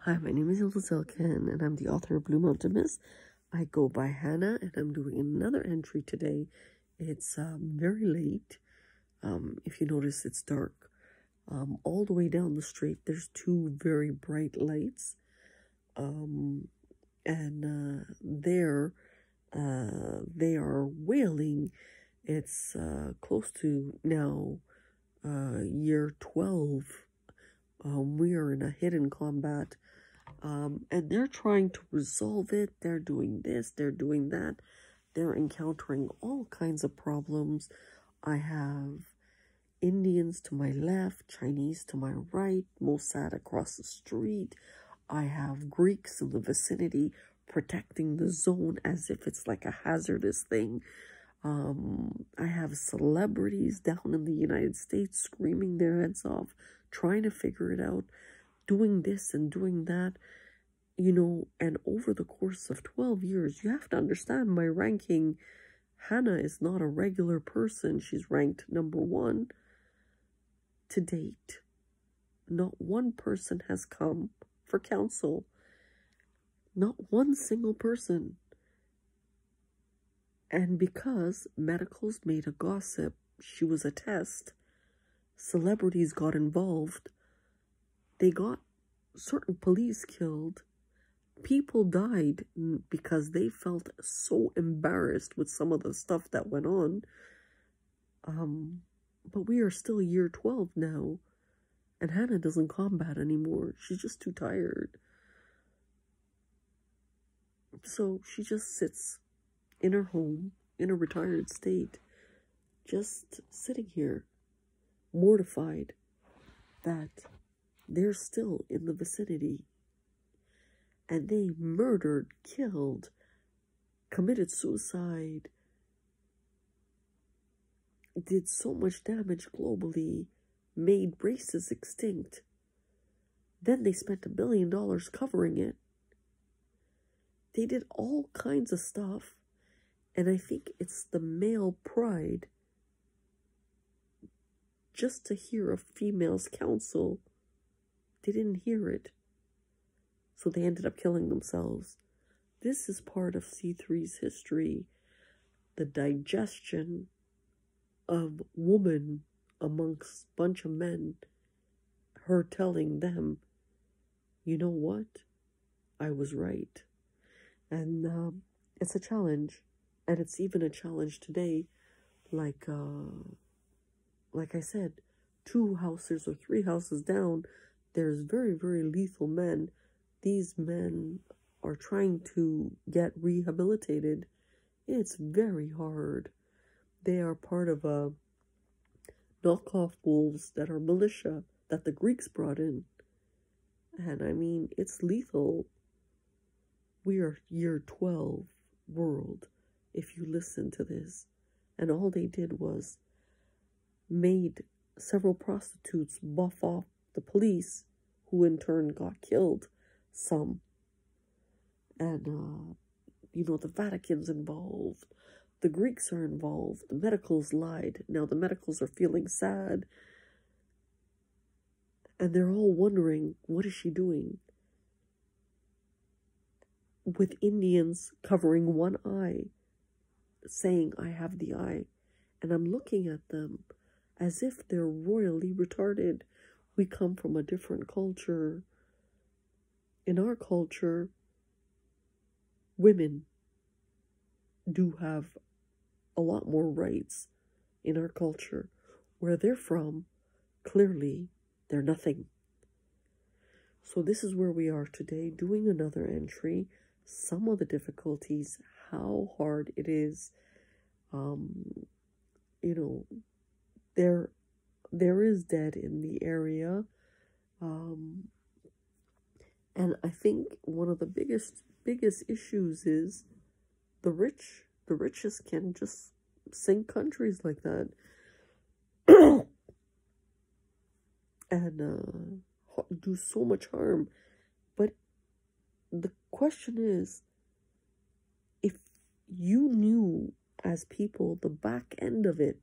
Hi, my name is Silken, and I'm the author of Blue Mountain Mist. I go by Hannah, and I'm doing another entry today. It's very late. If you notice, it's dark. All the way down the street, there's two very bright lights. There, they are wailing. It's close to now year 12. We are in a hidden combat. And they're trying to resolve it. They're doing this, they're doing that. They're encountering all kinds of problems. I have Indians to my left, Chinese to my right, Mossad across the street. I have Greeks in the vicinity protecting the zone as if it's like a hazardous thing. I have celebrities down in the United States screaming their heads off, trying to figure it out, doing this and doing that, you know. And over the course of 12 years, you have to understand my ranking. Hannah is not a regular person. She's ranked #1 to date. Not one person has come for counsel. Not one single person. And because medicals made a gossip, she was a test, celebrities got involved. They got certain police killed. People died because they felt so embarrassed with some of the stuff that went on. But we are still year 12 now. And Hannah doesn't combat anymore. She's just too tired. So she just sits in her home, in a retired state, just sitting here, mortified that they're still in the vicinity. And they murdered, killed, committed suicide, did so much damage globally, made races extinct. Then they spent $1 billion covering it. They did all kinds of stuff. And I think it's the male pride just to hear a female's counsel. They didn't hear it. So they ended up killing themselves. This is part of C3's history. The digestion of woman amongst a bunch of men. Her telling them, you know what? I was right. And it's a challenge. And it's even a challenge today. Like I said, 2 houses or 3 houses down, there's very, very lethal men. These men are trying to get rehabilitated. It's very hard. They are part of a knockoff wolves that are militia that the Greeks brought in. And I mean, it's lethal. We are year 12 world, if you listen to this. And all they did was made several prostitutes buff off the police, who in turn got killed. Some. And, you know, the Vatican's involved. The Greeks are involved. The medicals lied. Now the medicals are feeling sad. And they're all wondering, what is she doing? With Indians covering one eye, saying, I have the eye. And I'm looking at them as if they're royally retarded. We come from a different culture. In our culture, women do have a lot more rights in our culture. Where they're from, clearly, they're nothing. So this is where we are today, doing another entry. Some of the difficulties, how hard it is. You know, there is dead in the area. And I think one of the biggest issues is the richest can just sink countries like that. And do so much harm. But the question is, if you knew as people the back end of it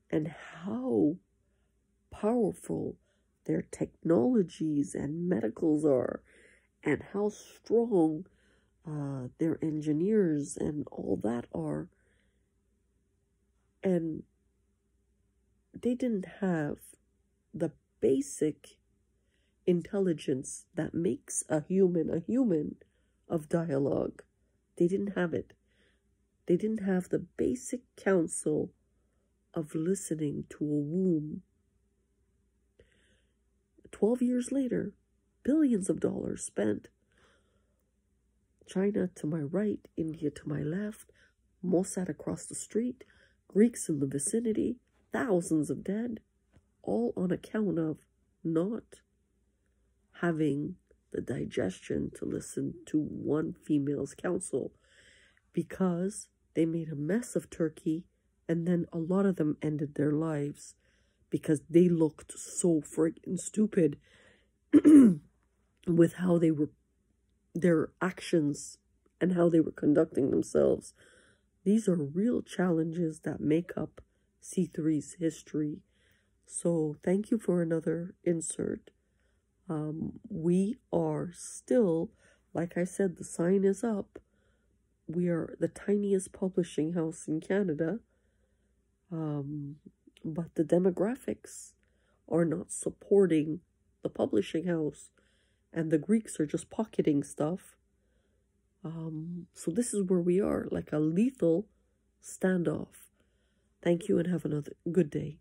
and how powerful their technologies and medicals are, and how strong their engineers and all that are. And they didn't have the basic intelligence that makes a human of dialogue. They didn't have it. They didn't have the basic counsel of listening to a womb. 12 years later, billions of dollars spent. China to my right, India to my left, Mossad across the street, Greeks in the vicinity, thousands of dead, all on account of not having the digestion to listen to one female's counsel, because they made a mess of Turkey, and then a lot of them ended their lives because they looked so friggin' stupid with how they were, their actions and how they were conducting themselves. These are real challenges that make up C3's history. So thank you for another insert. We are still, like I said, the sign is up. We are the tiniest publishing house in Canada. But the demographics are not supporting the publishing house, and the Greeks are just pocketing stuff. So this is where we are, like a lethal standoff. Thank you and have another good day.